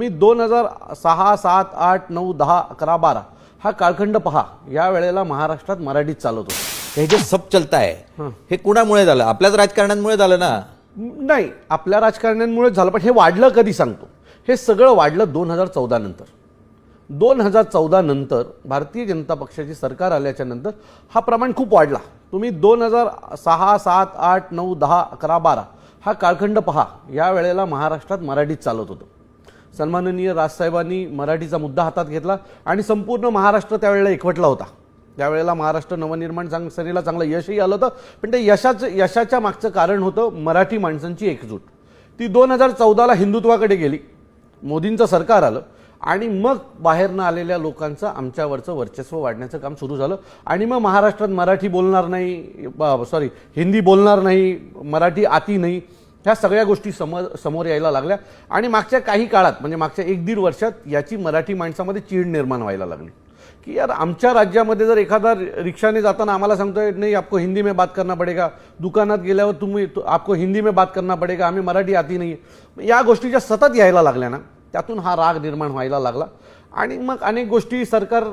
मी 2006, 7, 8, 9, 10, 11, 12 हा कालखंड पहा. या वेळेला महाराष्ट्रात मराठीत चालत होतं. हे जे सब चलताय हे कुणामुळे झालं? आपल्याच राजकारण्यांमुळे झालं ना? नाही, आपल्या राजकारण्यांमुळे झालं, पण हे वाढलं कधी सांगतो. हे सगळं वाढलं 2014 नंतर. 2014 नंतर भारतीय जनता पक्षाची सरकार आल्याच्या नंतर हा प्रमाण खूप वाढला. तुम्ही 2006, 7, 8, 9, 10, 11, 12 हा कालखंड पहा. या वेळेला महाराष्ट्रात मराठीत चालत होतं. सन्माननीय राजसाहेबांनी मराठीचा मुद्दा हातात घेतला आणि संपूर्ण महाराष्ट्र त्यावेळेला एकवटला होता. त्यावेळेला महाराष्ट्र नवनिर्माण सेनेला चांगलं यशही आलं होतं, पण ते यशाच्या मागचं कारण होतं मराठी माणसांची एकजूट. ती 2014ला हिंदुत्वाकडे गेली, मोदींचं सरकार आलं आणि मग बाहेरनं आलेल्या लोकांचं आमच्यावरचं वर्चस्व वाढण्याचं काम सुरू झालं. आणि मग महाराष्ट्रात मराठी बोलणार नाही, हिंदी बोलणार नाही, मराठी आती नाही, ह्या सगळ्या गोष्टी समोर यायला लागल्या. आणि मागच्या काही काळात म्हणजे मागच्या 1-1.5 वर्षात याची मराठी माणसामध्ये चीड निर्माण व्हायला लागली की यार आमच्या राज्यामध्ये जर एखादा रिक्षाने जाताना आम्हाला सांगतोय नाही आपको हिंदी में बात करना पडेगा, दुकानात गेल्यावर आपको हिंदी में बात करना पडेगा, आम्ही मराठी आती नाही, या गोष्टी ज्या सतत यायला लागल्या ना, त्यातून हा राग निर्माण व्हायला लागला. आणि मग अनेक गोष्टी सरकार